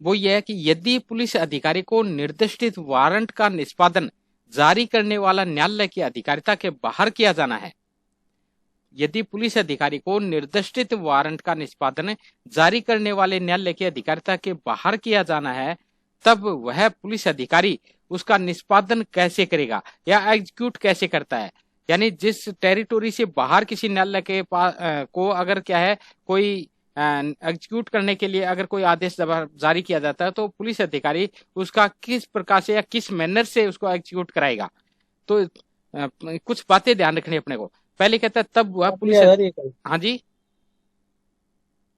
वो ये है कि यदि पुलिस अधिकारी को निर्दिष्ट वारंट का निष्पादन जारी करने वाला न्यायालय की अधिकारिता के बाहर किया जाना है, यदि पुलिस अधिकारी को निर्दिष्ट वारंट का निष्पादन जारी करने वाले न्यायालय की अधिकारिता के बाहर किया जाना है, तब वह पुलिस अधिकारी उसका निष्पादन कैसे करेगा या एग्जीक्यूट कैसे करता है। यानी जिस टेरिटोरी से बाहर किसी न्यायालय के पास को अगर क्या है कोई एग्जीक्यूट करने के लिए अगर कोई आदेश जारी किया जाता है, तो पुलिस अधिकारी उसका किस प्रकार से या किस मैनर से उसको एग्जीक्यूट कराएगा। तो कुछ बातें ध्यान रखनी अपने को। पहले कहता है तब वह पुलिस हाँ जी,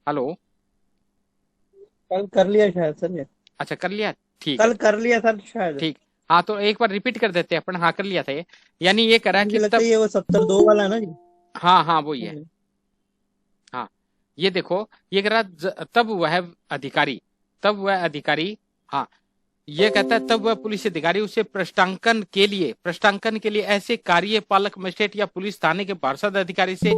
हेलो, कल कर लिया शायद सर ये। अच्छा कर लिया, ठीक है, कल कर लिया सर शायद। ठीक। हाँ तो एक बार रिपीट कर देते हैं अपन, हाँ कर लिया था ये। यानी ये करा कि मुझे लगता तब, है ये वो 72 वाला है ना जी। हाँ हाँ वो ही है। हाँ ये देखो, ये कह रहा तब वह अधिकारी, तब वह अधिकारी, हाँ ये कहता है तब वह पुलिस अधिकारी उसे प्रश्नांकन के लिए ऐसे कार्यपालक मजिस्ट्रेट या पुलिस थाने के पार्षद अधिकारी से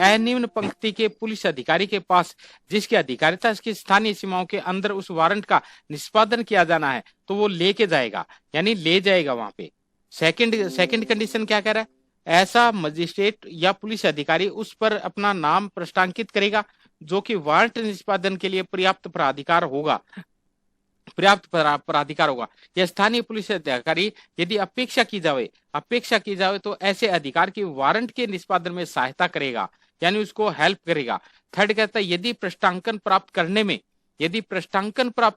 अनिम्न पंक्ति के पुलिस अधिकारी के पास जिसकी अधिकारिता इसकी स्थानीय सीमाओं के अंदर उस वारंट का निष्पादन किया जाना है, तो वो लेके जाएगा, यानी ले जाएगा वहां पे। सेकंड कंडीशन क्या कह रहा है, ऐसा मजिस्ट्रेट या पुलिस अधिकारी उस पर अपना नाम प्रश्नांकित करेगा जो कि वारंट निष्पादन के लिए पर्याप्त प्राधिकार होगा या स्थानीय पुलिस अधिकारी यदि अपेक्षा की जाए तो ऐसे अधिकार की वारंट के निष्पादन में सहायता करेगा, यानी उसको हेल्प करेगा। थर्ड कहता है यदि प्रश्नांकन प्राप्त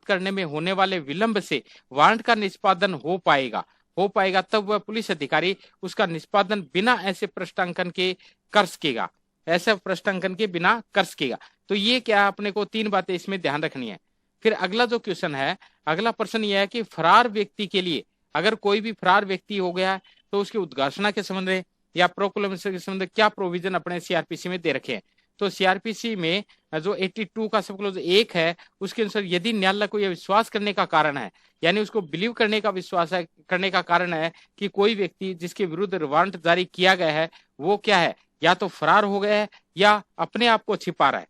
करने में होने वाले विलंब से वारंट का निष्पादन हो पाएगा तब वह पुलिस अधिकारी उसका निष्पादन बिना ऐसे प्रश्नांकन के कर सकेगा, तो ये क्या अपने को 3 बातें इसमें ध्यान रखनी है। फिर अगला जो क्वेश्चन है, अगला प्रश्न यह है कि फरार व्यक्ति के लिए, अगर कोई भी फरार व्यक्ति हो गया तो उसकी उद्घोषणा के संबंध में या प्रोक्लेमेशन के संबंध में क्या प्रोविजन अपने सीआरपीसी में दे रखे हैं। तो सीआरपीसी में जो 82 का सब क्लोज 1 है, उसके अनुसार यदि न्यायालय को यह विश्वास करने का कारण है, यानी उसको बिलीव करने का कारण है कि कोई व्यक्ति जिसके विरुद्ध वारंट जारी किया गया है वो क्या है, या तो फरार हो गया है या अपने आप को छिपा रहा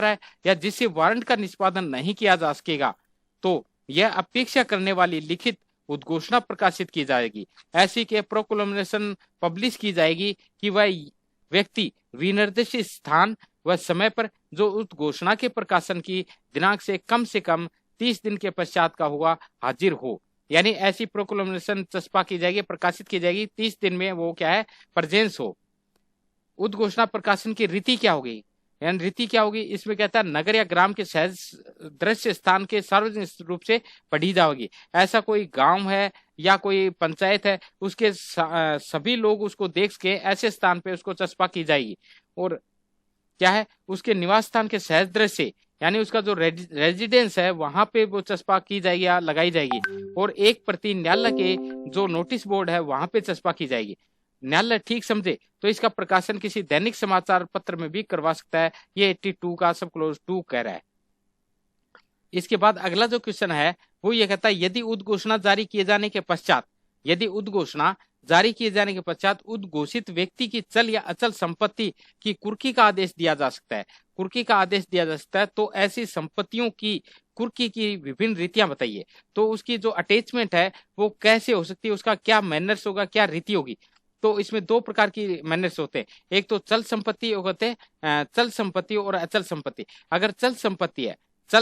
है, या जिससे वारंट का निष्पादन नहीं किया जा सकेगा, तो यह अपेक्षा करने वाली लिखित उद्घोषणा प्रकाशित की जाएगी। ऐसी के प्रोक्लेमेशन पब्लिश की जाएगी कि वह व्यक्ति विनिर्दिष्ट स्थान व समय पर जो उद्घोषणा के प्रकाशन की दिनांक से कम 30 दिन के पश्चात का होगा हाजिर हो। यानी ऐसी प्रोक्लेमेशन चस्पा की जाएगी, प्रकाशित की जाएगी 30 दिन में वो क्या है प्रेजेंस हो। उद्घोषणा प्रकाशन की रीति क्या होगी, यानी रीति क्या होगी, इसमें कहता है नगर या ग्राम के सहज दृश्य स्थान के सार्वजनिक रूप से पढ़ी जाएगी। ऐसा कोई गांव है या कोई पंचायत है, उसके सभी लोग उसको देख के ऐसे स्थान पे उसको चस्पा की जाएगी। और क्या है, उसके निवास स्थान के सहज दृश्य, यानी उसका जो रेजिडेंस है वहां पे वो चस्पा की जाएगी या लगाई जाएगी। और एक प्रति न्यायालय के जो नोटिस बोर्ड है वहां पे चस्पा की जाएगी। न्यायालय ठीक समझे तो इसका प्रकाशन किसी दैनिक समाचार पत्र में भी करवा सकता है, ये 82 का सब क्लोज 2 कह रहा है। इसके बाद अगला जो क्वेश्चन है वो ये कहता है यदि उद्घोषणा जारी किए जाने के पश्चात उद्घोषित व्यक्ति की चल या अचल संपत्ति की कुर्की का आदेश दिया जा सकता है, तो ऐसी संपत्तियों की कुर्की की विभिन्न रीतियां बताइए। तो उसकी जो अटैचमेंट है वो कैसे हो सकती है, उसका क्या मैनर्स होगा, क्या रीति होगी। तो इसमें 2 प्रकार की मैनर्स होते हैं, एक तो चल संपत्ति होते हैं, चल संपत्ति और अचल संपत्ति। अगर चल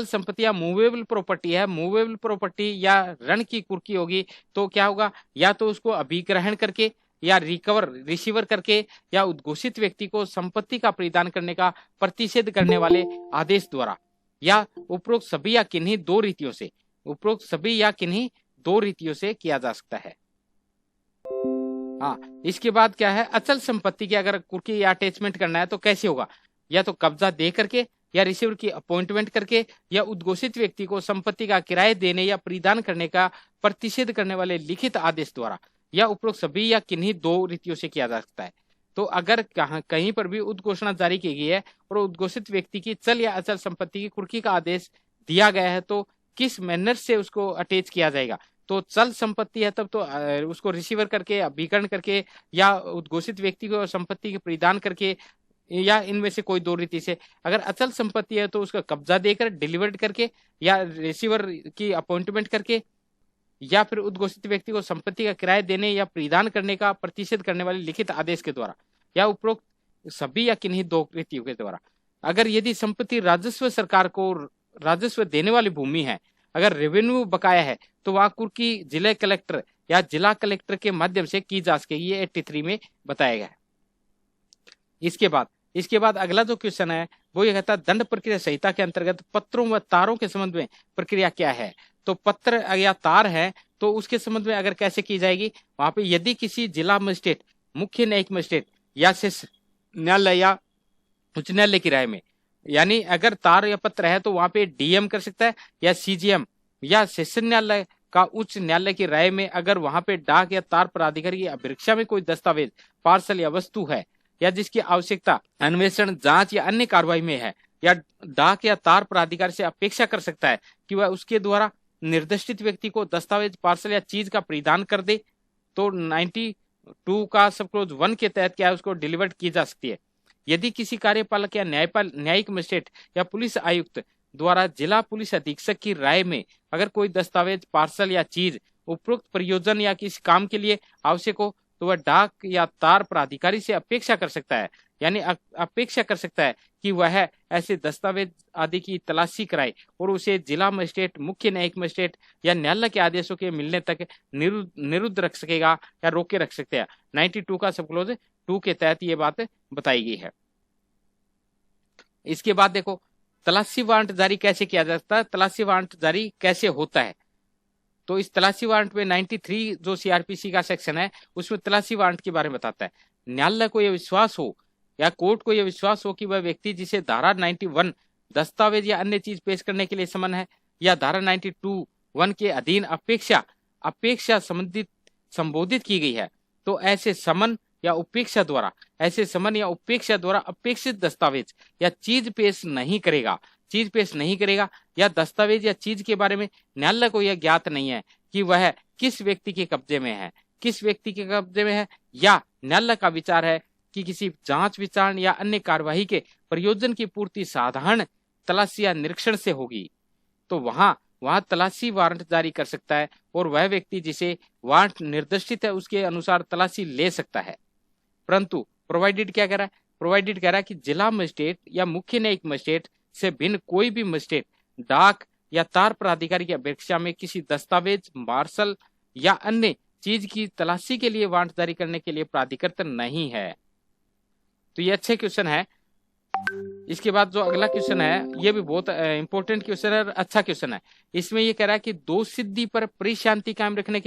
संपत्ति या मूवेबल प्रॉपर्टी या ऋण की कुर्की होगी तो क्या होगा, या तो उसको अभिग्रहण करके या रिसीवर करके या उद्घोषित व्यक्ति को संपत्ति का परिधान करने का प्रतिषेध करने वाले आदेश द्वारा, या उपरोक्त सभी या किन्हीं दो रीतियों से किया जा सकता है। हाँ इसके बाद क्या है, अचल संपत्ति की अगर कुर्की या अटैचमेंट करना है तो कैसे होगा, या तो कब्जा दे करके या रिसीवर की अपॉइंटमेंट करके या उद्घोषित व्यक्ति को संपत्ति का किराए देने या परिधान करने का प्रतिषेध करने वाले लिखित आदेश द्वारा, या उपरोक्त सभी या किन्हीं 2 रीतियों से किया जा सकता है। तो अगर कहीं पर भी उद्घोषणा जारी की गई है और उद्घोषित व्यक्ति की चल या अचल संपत्ति की कुर्की का आदेश दिया गया है तो किस मैनर से उसको अटैच किया जाएगा। तो चल संपत्ति है तब तो उसको रिसीवर करके अभिकरण करके या उद्घोषित व्यक्ति को संपत्ति के परिधान करके या इनमें से कोई दो रीति से। अगर अचल संपत्ति है तो उसका कब्जा देकर, डिलीवर्ड करके, या रिसीवर की अपॉइंटमेंट करके, या फिर उद्घोषित व्यक्ति को संपत्ति का किराया देने या प्रदान करने का प्रतिषेध करने वाले लिखित आदेश के द्वारा, या उपरोक्त सभी या किन्हीं दो रीतियों के द्वारा। अगर यदि संपत्ति राजस्व सरकार को राजस्व देने वाली भूमि है, अगर रेवेन्यू बकाया है, तो वहां कुर्की जिला कलेक्टर या जिला कलेक्टर के माध्यम से की जा सकेगी। ये 83 में बताया गया है। इसके बाद अगला जो क्वेश्चन है वो ये कहता है दंड प्रक्रिया संहिता के अंतर्गत पत्रों व तारों के संबंध में प्रक्रिया क्या है। तो पत्र या तार है तो उसके संबंध में अगर कैसे की जाएगी, वहां पे यदि किसी जिला मजिस्ट्रेट, मुख्य न्यायिक मजिस्ट्रेट या सेशन न्यायालय या उच्च न्यायालय की राय में, यानी अगर तार या पत्र है तो वहां पे डीएम कर सकता है, या सीजीएम या सेशन न्यायालय का उच्च न्यायालय की राय में अगर वहां पे डाक या तार प्राधिकारी की अभिरक्षा में कोई दस्तावेज, पार्सल या वस्तु है, या जिसकी आवश्यकता अन्वेषण, जांच या अन्य कार्रवाई में है, या डाक या तार प्राधिकारी से अपेक्षा कर सकता है कि वह उसके द्वारा निर्दिष्टित व्यक्ति को दस्तावेज, पार्सल या चीज का प्रदान कर दे, तो 92 का सब क्लोज 1 के तहत क्या है, उसको डिलीवर्ड की जा सकती है। यदि किसी कार्यपालक या न्यायिक मजिस्ट्रेट या पुलिस आयुक्त द्वारा जिला पुलिस अधीक्षक की राय में अगर कोई दस्तावेज, पार्सल या चीज उपरोक्त प्रयोजन या किसी काम के लिए आवश्यक हो, तो वह डाक या तार प्राधिकारी से अपेक्षा कर सकता है, यानी अपेक्षा कर सकता है कि वह ऐसे दस्तावेज आदि की तलाशी कराए और उसे जिला मजिस्ट्रेट, मुख्य न्यायिक मजिस्ट्रेट या न्यायालय के आदेशों के मिलने तक निरुद्ध रख सकेगा या रोके रख सकते हैं। 92 का सब क्लोज 2 के तहत ये बात बताई गई है। इसके बाद देखो तलाशी वारंट जारी कैसे किया जाता है, तलाशी वारंट जारी कैसे होता है। तो इस तलाशी वारंट में 93 जो सीआरपीसी का सेक्शन है उसमें तलाशी वारंट के बारे में बताता है। न्यायालय को यह विश्वास हो या कोर्ट को यह विश्वास हो कि वह व्यक्ति जिसे धारा 91 दस्तावेज या अन्य चीज पेश करने के लिए समन है, या धारा 92(1) के अधीन अपेक्षा संबोधित की गई है, तो ऐसे समन या उपेक्षा द्वारा अपेक्षित दस्तावेज या चीज पेश नहीं करेगा, या दस्तावेज या चीज के बारे में न्यायालय को यह ज्ञात नहीं है कि वह किस व्यक्ति के कब्जे में है, या न्यायालय का विचार है कि किसी जांच, विचारण या अन्य कार्यवाही के प्रयोजन की पूर्ति साधारण तलाशी या निरीक्षण से होगी, तो वहां तलाशी वारंट जारी कर सकता है और वह व्यक्ति जिसे वारंट निर्दिष्टित है उसके अनुसार तलाशी ले सकता है। परंतु प्रोवाइडेड क्या कह रहा है कि जिला मजिस्ट्रेट या मुख्य न्यायिक मजिस्ट्रेट से भिन्न कोई भी मजिस्ट्रेट डाक या तार प्राधिकारी की अपेक्षा में किसी दस्तावेज, पार्सल या अन्य चीज की तलाशी के लिए वारंट जारी करने के लिए प्राधिकृत नहीं है। तो ये अच्छे क्वेश्चन है। इसके बाद जो अगला क्वेश्चन है ये भी बहुत इंपॉर्टेंट क्वेश्चन है और अच्छा क्वेश्चन है। इसमें ये कह रहा है कि दोष सिद्धि पर परिशांति कायम रखने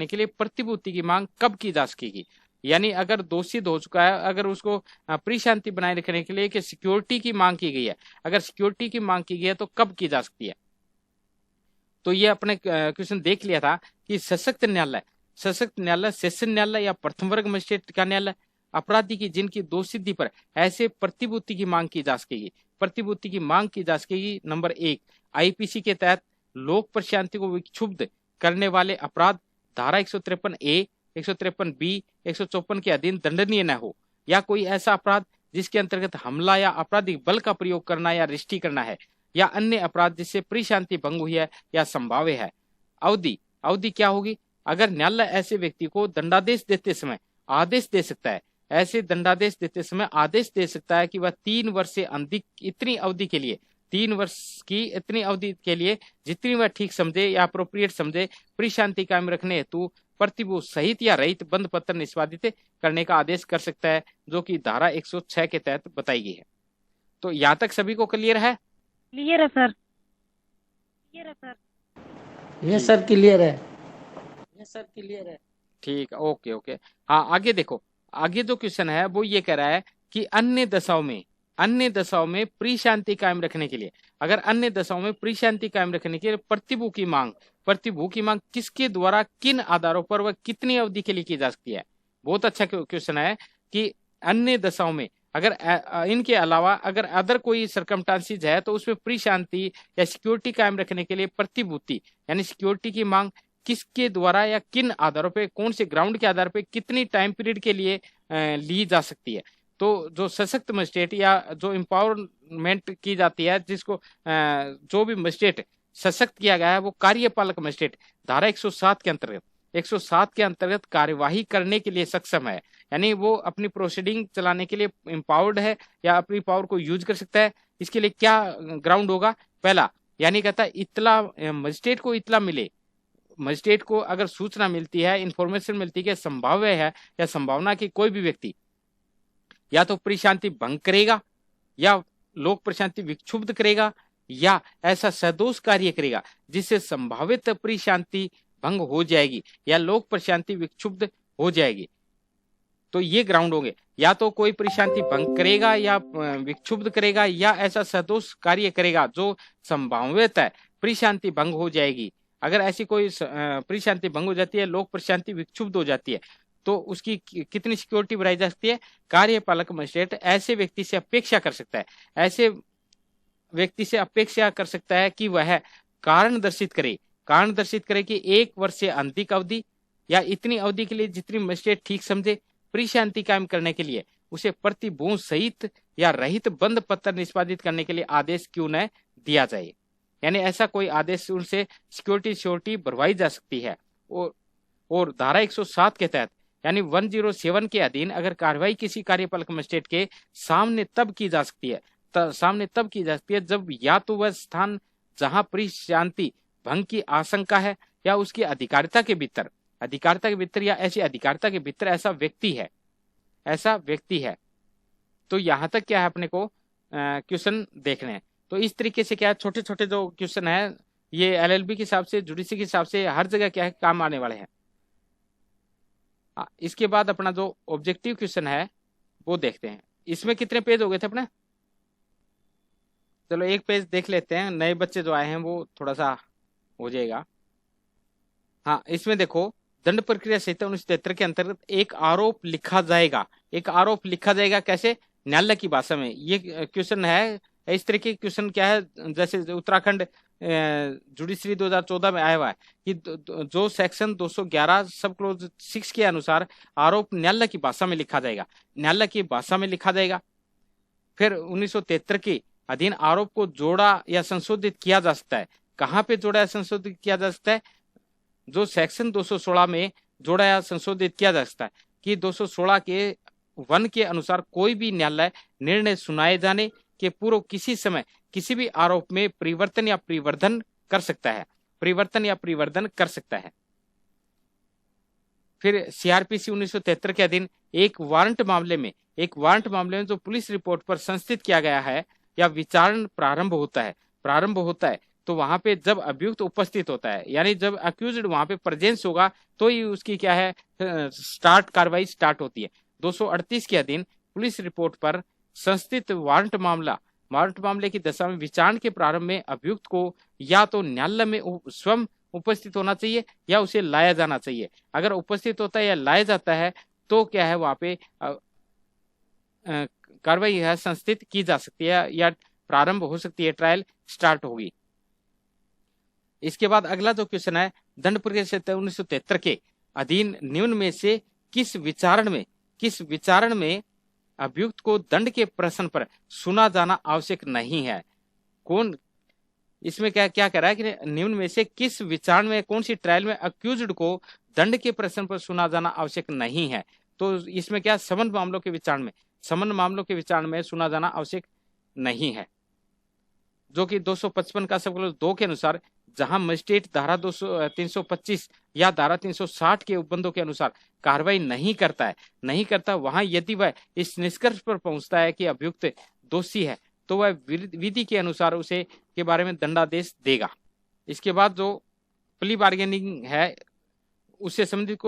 के लिए प्रतिभूति की मांग कब की जा सकेगी। यानी अगर दोषी हो चुका है, अगर उसको परिशांति बनाए रखने के लिए कि सिक्योरिटी की मांग की गई है, अगर सिक्योरिटी की मांग की गई है तो कब की जा सकती है। तो ये अपने क्वेश्चन देख लिया था कि सशक्त न्यायालय, सेशन न्यायालय या प्रथम वर्ग मजिस्ट्रेट का न्यायालय अपराधी की जिनकी दोष सिद्धि पर ऐसे प्रतिभूति की मांग की जा सकेगी। नंबर 1 आईपीसी के तहत लोक प्रशांति को विक्षुब्ध करने वाले अपराध धारा 153A, 153B, 154 के अधीन दंडनीय न हो, या कोई ऐसा अपराध जिसके अंतर्गत हमला या आपराधिक बल का प्रयोग करना या रिष्टी करना है, या अन्य अपराध जिससे परिशांति भंग हुई है या संभाव्य है। अवधि क्या होगी, अगर न्यायालय ऐसे व्यक्ति को दंडादेश देते समय आदेश दे सकता है, ऐसे दंडादेश देते समय आदेश दे सकता है कि वह 3 वर्ष से अधिक इतनी अवधि के लिए, 3 वर्ष की इतनी अवधि के लिए जितनी वह ठीक समझे या अप्रोप्रिएट समझे, परिशांति कायम रखने हेतु प्रतिभूत सहित या रहित बंद पत्र निष्पादित करने का आदेश कर सकता है, जो कि धारा 106 के तहत बताई गई है। तो यहाँ तक सभी को क्लियर है? क्लियर है सर। ये सर क्लियर है। ठीक, ओके। हाँ, आगे देखो, आगे जो क्वेश्चन है वो ये कह रहा है कि अन्य दशाओं में परिशांति कायम रखने के लिए, अगर अन्य दशाओं में परिशांति कायम रखने के लिए प्रतिभू की मांग किसके द्वारा, किन आधारों पर, वह कितनी अवधि के लिए की जा सकती है। बहुत अच्छा क्वेश्चन है कि अन्य दशाओं में अगर इनके अलावा अगर अदर कोई सर्कमस्टांसेस है तो उसमें परिशांति या सिक्योरिटी कायम रखने के लिए प्रतिभूति यानी सिक्योरिटी की मांग किसके द्वारा या किन आधारों पे, कौन से ग्राउंड के आधार पे कितनी टाइम पीरियड के लिए ली जा सकती है। तो जो सशक्त मजिस्ट्रेट या जो एम्पावरमेंट की जाती है, जिसको जो भी मजिस्ट्रेट सशक्त किया गया है वो कार्यपालक मजिस्ट्रेट धारा 107 के अंतर्गत 107 के अंतर्गत कार्यवाही करने के लिए सक्षम है। यानी वो अपनी प्रोसीडिंग चलाने के लिए एम्पावर्ड है या अपनी पावर को यूज कर सकता है। इसके लिए क्या ग्राउंड होगा? पहला, यानी कहता है इतला, मजिस्ट्रेट को इतला मिले, मजिस्ट्रेट को अगर सूचना मिलती है, इंफॉर्मेशन मिलती है कि संभाव्य है या संभावना की कोई भी व्यक्ति या तो परिशांति भंग करेगा या लोक प्रशांति विक्षुब्ध करेगा या ऐसा सदोष कार्य करेगा जिससे संभावित परिशांति भंग हो जाएगी या लोक प्रशांति विक्षुब्ध हो जाएगी, तो ये ग्राउंड होंगे। या तो कोई परिशांति भंग करेगा या विक्षुब्ध करेगा या ऐसा सदोष कार्य करेगा जो संभावित है परिशांति भंग हो जाएगी। अगर ऐसी कोई परिशांति भंग हो जाती है, लोक प्रशांति विक्षुब्ध हो जाती है, तो उसकी कितनी सिक्योरिटी बढ़ाई जा सकती है? कार्यपालक मजिस्ट्रेट ऐसे व्यक्ति से अपेक्षा कर सकता है, ऐसे व्यक्ति से अपेक्षा कर सकता है कि वह कारण दर्शित करे कि 1 वर्ष से अधिक अवधि या इतनी अवधि के लिए जितनी मजिस्ट्रेट ठीक समझे परिशांति कायम करने के लिए उसे प्रतिबोध सहित या रहित बंद पत्र निष्पादित करने के लिए आदेश क्यों न दिया जाए। यानी ऐसा कोई आदेश उनसे सिक्योरिटी भरवाई जा सकती है। और धारा 107 के तहत यानी 107 के अधीन अगर कार्रवाई किसी कार्यपालक मजिस्ट्रेट के सामने तब की जा सकती है जब या तो वह स्थान जहां परिशांति भंग की आशंका है या उसकी अधिकारिता के भीतर या ऐसी अधिकारिता के भीतर ऐसा व्यक्ति है। तो यहां तक क्या है अपने को क्वेश्चन देखने हैं। तो इस तरीके से क्या है, छोटे छोटे जो क्वेश्चन है ये एलएलबी के हिसाब से, जुडिशरी के हिसाब से हर जगह क्या है काम आने वाले हैं। इसके बाद अपना जो ऑब्जेक्टिव क्वेश्चन है वो देखते हैं। इसमें कितने पेज हो गए थे अपने? चलो एक पेज देख लेते हैं, नए बच्चे जो आए हैं वो थोड़ा सा हो जाएगा। हाँ, इसमें देखो दंड प्रक्रिया संहिता 1973 के अंतर्गत एक आरोप लिखा जाएगा कैसे? न्यायालय की भाषा में। ये क्वेश्चन है, इस तरह के क्वेश्चन क्या है जैसे उत्तराखंड जुडिशरी 2014 में आया हुआ है कि जो सेक्शन 211 सब क्लोज 6 के अनुसार आरोप न्यायालय की भाषा में लिखा जाएगा। फिर 1973 के अधीन आरोप को जोड़ा या संशोधित किया जा सकता है। कहाँ पे जोड़ा या संशोधित किया जा सकता है? जो सेक्शन 216 में जोड़ा या संशोधित किया जा सकता है कि 216 के 1 के अनुसार कोई भी न्यायालय निर्णय सुनाए जाने के पूर्व किसी समय किसी भी आरोप में परिवर्तन या परिवर्धन कर सकता है। फिर सीआरपीसी 1973 के अधीन एक वारंट मामले में जो पुलिस रिपोर्ट पर संस्थित किया गया है या विचारण प्रारंभ होता है तो वहां पे जब अभियुक्त उपस्थित होता है, यानी जब अक्यूज्ड वहां पे प्रेजेंस होगा तो ही उसकी क्या है कार्रवाई स्टार्ट होती है। 238 के अधीन पुलिस रिपोर्ट पर संस्थित वारंट मामले की दशा में विचारण के प्रारंभ में अभियुक्त को या तो न्यायालय में स्वयं उपस्थित होना चाहिए या उसे लाया जाना चाहिए। अगर उपस्थित होता है या लाया जाता है तो क्या है वहां पे कार्रवाई है संस्थित की जा सकती है या प्रारंभ हो सकती है, ट्रायल स्टार्ट होगी। इसके बाद अगला जो क्वेश्चन है, दंड प्रक्रिया संहिता 1973 के अधीन निम्न में से किस विचारण में अभियुक्त को दंड के प्रश्न पर सुना जाना आवश्यक नहीं है? कौन इसमें क्या कह रहा है कि निम्न में से किस विचारण में, कौन सी ट्रायल में अक्यूज्ड को दंड के प्रश्न पर सुना जाना आवश्यक नहीं है? तो इसमें क्या समन मामलों के विचारण में सुना जाना आवश्यक नहीं है, जो कि 255 का सब 2 के अनुसार जहां मजिस्ट्रेट धारा 325 या धारा 360 के उपबंधों के अनुसार कार्रवाई नहीं करता वहां यदि वह इस निष्कर्ष पर पहुंचता है कि अभियुक्त दोषी है तो वह विधि के अनुसार उसे के बारे में दंडादेश देगा। इसके बाद जो प्ली बार्गेनिंग है उससे संबंधित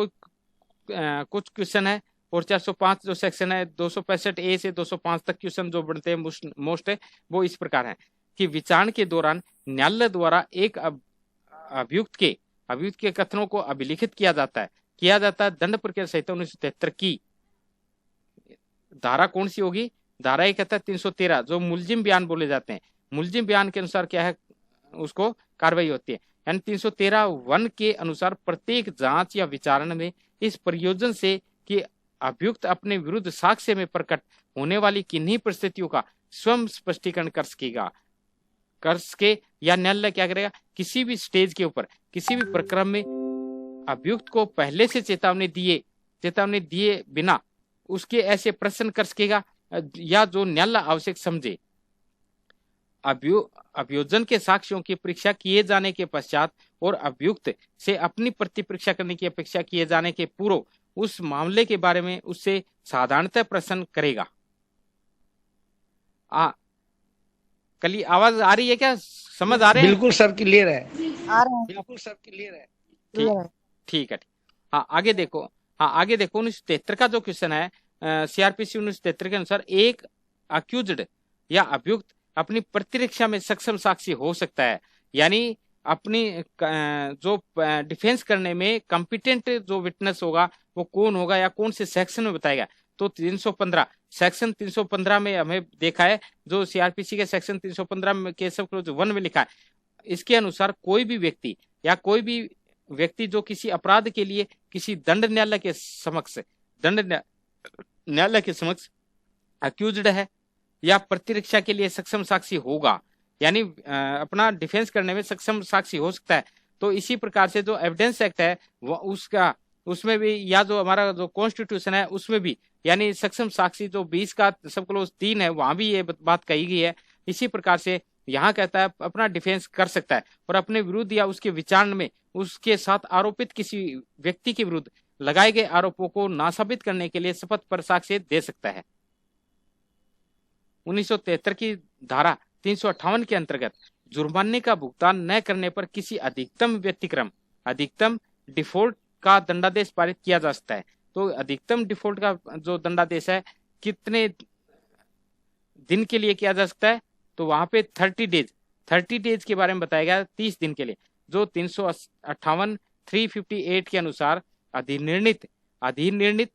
कुछ क्वेश्चन है और 405 जो सेक्शन है 265 ए से 205 तक क्वेश्चन जो बनते हैं मोस्ट है वो इस प्रकार है कि विचारण के दौरान न्यायालय द्वारा एक अभियुक्त के कथनों को अभिलिखित किया जाता है। दंड प्रक्रिया संहिता 1973 की धारा कौन सी होगी? धारा एक कहता है 313 जो मुलजिम बयान बोले जाते हैं। मुलजिम बयान के अनुसार क्या है उसको कार्रवाई होती है। यानी 313(1) के अनुसार प्रत्येक जांच या विचारण में इस प्रयोजन से कि अभियुक्त अपने विरुद्ध साक्ष्य में प्रकट होने वाली किन्हीं परिस्थितियों का स्वयं स्पष्टीकरण कर सके या न्यायालय क्या करेगा, किसी भी स्टेज के ऊपर किसी भी प्रकरण में अभियुक्त को पहले से चेतावनी दिए बिना उसके ऐसे प्रश्न कर सकेगा या जो न्यायालय आवश्यक समझे। अभियोजन के साक्ष्यों की परीक्षा किए जाने के पश्चात और अभियुक्त से अपनी प्रतिपरीक्षा करने की अपेक्षा किए जाने के पूर्व उस मामले के बारे में उससे साधारणतः प्रश्न करेगा। कली आवाज आ रही है क्या, समझ आ रहे हैं? बिल्कुल सर, क्लियर है। आ रहे हैं। बिल्कुल सर, क्लियर है। ठीक है। हाँ आगे देखो 1973 का जो क्वेश्चन है, सीआरपीसी 1973 के अनुसार एक अक्यूज्ड या अभियुक्त अपनी प्रतिरक्षा में सक्षम साक्षी हो सकता है, यानी अपनी जो डिफेंस करने में कॉम्पिटेंट जो विटनेस होगा वो कौन होगा या कौन से सेक्शन में बताएगा। तो 315 सेक्शन 315 में हमें देखा है, जो सीआरपीसी के सेक्शन 315 में के सब क्लोज 1 में लिखा है, इसके अनुसार कोई भी व्यक्ति जो किसी अपराध के लिए किसी दंड न्यायालय के समक्ष अक्यूज्ड है या प्रतिरक्षा के लिए सक्षम साक्षी होगा, यानी अपना डिफेंस करने में सक्षम साक्षी हो सकता है। तो इसी प्रकार से जो एविडेंस एक्ट है उसमें भी, या जो हमारा जो कॉन्स्टिट्यूशन है उसमें भी, यानी सक्षम साक्षी जो 20 का सब क्लोज 3 है वहां भी ये बात कही गई है। इसी प्रकार से यहाँ कहता है अपना डिफेंस कर सकता है और अपने विरुद्ध या उसके विचारण में उसके साथ आरोपित किसी व्यक्ति के विरुद्ध लगाए गए आरोपों को नासाबित करने के लिए शपथ पर साक्ष्य दे सकता है। 1973 की धारा 358 के अंतर्गत जुर्माने का भुगतान न करने पर किसी अधिकतम डिफॉल्ट का दंडादेश पारित किया जा सकता है। तो अधिकतम डिफॉल्ट का जो दंडादेश है कितने दिन के लिए किया जा सकता है, तो वहां पे 30 डेज के बारे में बताया गया, 30 दिन के लिए। जो 358 358 के अनुसार अधिनिर्णित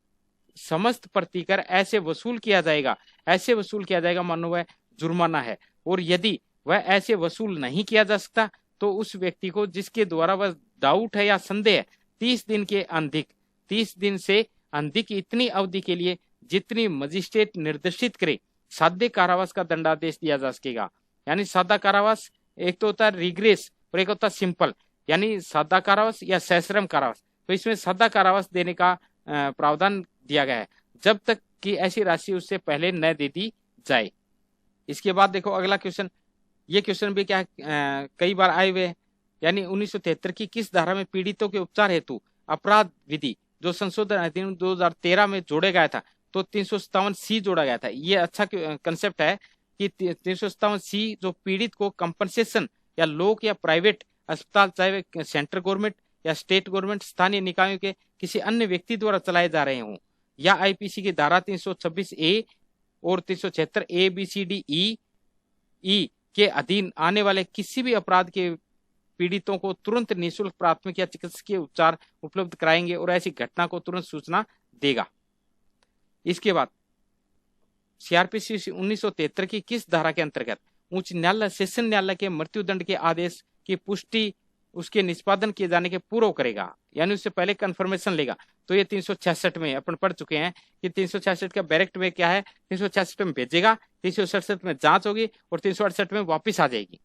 समस्त प्रतिकर ऐसे वसूल किया जाएगा मानो वह जुर्माना है, और यदि वह ऐसे वसूल नहीं किया जा सकता तो उस व्यक्ति को जिसके द्वारा वह डाउट है या संदेह है 30 दिन से अधिक इतनी अवधि के लिए जितनी मजिस्ट्रेट निर्देशित करे साध्य कारावास का दंडादेश दिया जा सकेगा। यानी सादा कारावास एक तो होता है रिग्रेस और एक होता है सिंपल, यानी सादा कारावास या सश्रम कारावास। तो इसमें सादा कारावास देने का प्रावधान दिया गया है जब तक कि ऐसी राशि उससे पहले न दे दी जाए। इसके बाद देखो अगला क्वेश्चन, ये क्वेश्चन भी क्या कई बार आए हुए हैं, यानी 1973 की किस धारा में पीड़ितों के उपचार हेतु अपराध विधि जो संशोधन अधिनियम 2013 में जोड़े गया था, तो 357C जोड़ा गया था। ये अच्छा कंसेप्ट है कि 357C जो पीड़ित को कंपनसेशन या लोक या प्राइवेट अस्पताल, चाहे वे सेंट्रल गवर्नमेंट या स्टेट गवर्नमेंट, स्थानीय निकायों के किसी अन्य व्यक्ति द्वारा चलाए जा रहे हों, या आईपीसी की धारा 326A और 376A BCDE के अधीन आने वाले किसी भी अपराध के पीड़ितों को तुरंत निःशुल्क प्राथमिक या चिकित्सकीय उपचार उपलब्ध कराएंगे और ऐसी घटना को तुरंत सूचना देगा। इसके बाद सीआरपीसी 1973 की किस धारा के अंतर्गत उच्च न्यायालय सेशन न्यायालय के मृत्युदंड के आदेश की पुष्टि उसके निष्पादन किए जाने के पूर्व करेगा, यानी उससे पहले कंफर्मेशन लेगा। तो ये 366 में अपन पढ़ चुके हैं कि 366 का बैरेक्ट में क्या है, 366 में भेजेगा, 367 में जांच होगी और 368 में वापिस आ जाएगी।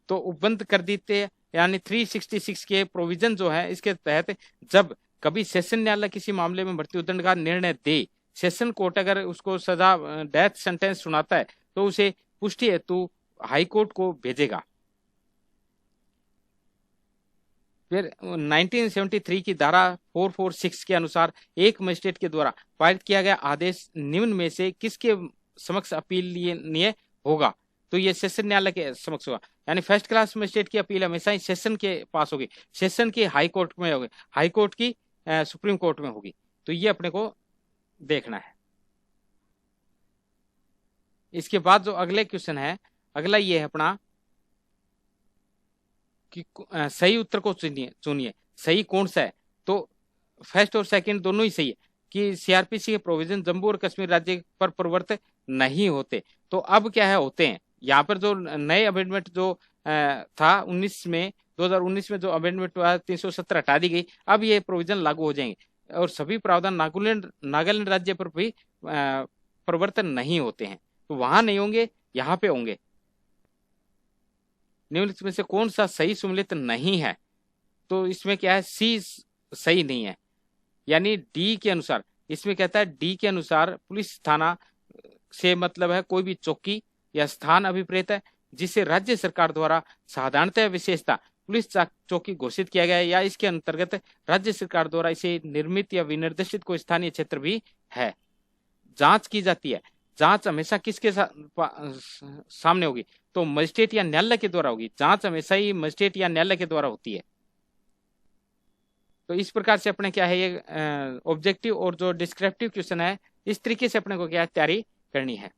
तो उपबंध कर देते हैं, यानी 366 के प्रोविजन जो है इसके तहत जब कभी सेशन न्यायालय किसी मामले में मृत्युदंड का निर्णय दे, सेशन कोर्ट अगर उसको सजा डेथ सेंटेंस सुनाता है तो उसे पुष्टि हेतु हाई कोर्ट को भेजेगा। फिर 1973 की धारा 446 के अनुसार एक मजिस्ट्रेट के द्वारा पारित किया गया आदेश निम्न में से किसके समक्ष अपीलनीय होगा, तो ये सेशन न्यायालय के समक्ष होगा। यानी फर्स्ट क्लास मजिस्ट्रेट की अपील हमेशा ही सेशन के पास होगी, सेशन की हाई कोर्ट में होगी, हाई कोर्ट की सुप्रीम कोर्ट में होगी। तो ये अपने को देखना है। इसके बाद जो अगले क्वेश्चन है, अगला ये है अपना कि सही उत्तर को चुनिए सही कौन सा है। तो फर्स्ट और सेकंड दोनों ही सही है कि सीआरपीसी के प्रोविजन जम्मू और कश्मीर राज्य पर प्रवर्तित नहीं होते। तो अब क्या है होते हैं, यहाँ पर जो नए अमेंडमेंट जो था 19 में 2019 में जो अमेंडमेंट हुआ 370 हटा दी गई, अब ये प्रोविजन लागू हो जाएंगे और सभी प्रावधान नागालैंड राज्य पर भी परिवर्तन नहीं होते हैं। तो वहां नहीं होंगे, यहाँ पे होंगे। निम्नलिखित में से कौन सा सही सम्मिलित नहीं है? तो इसमें क्या है, सी सही नहीं है, यानी डी के अनुसार। इसमें कहता है डी के अनुसार पुलिस थाना से मतलब है कोई भी चौकी या स्थान अभिप्रेत है जिसे राज्य सरकार द्वारा साधारणतः विशेषता पुलिस चौकी घोषित किया गया है, या इसके अंतर्गत राज्य सरकार द्वारा इसे निर्मित या विनिर्देशित कोई स्थानीय क्षेत्र भी है। जांच की जाती है, जांच हमेशा किसके सामने होगी? तो मजिस्ट्रेट या न्यायालय के द्वारा होगी। जांच हमेशा ही मजिस्ट्रेट या न्यायालय के द्वारा होती है। तो इस प्रकार से अपने क्या है ये ऑब्जेक्टिव और जो डिस्क्रिप्टिव क्वेश्चन है, इस तरीके से अपने को क्या तैयारी करनी है।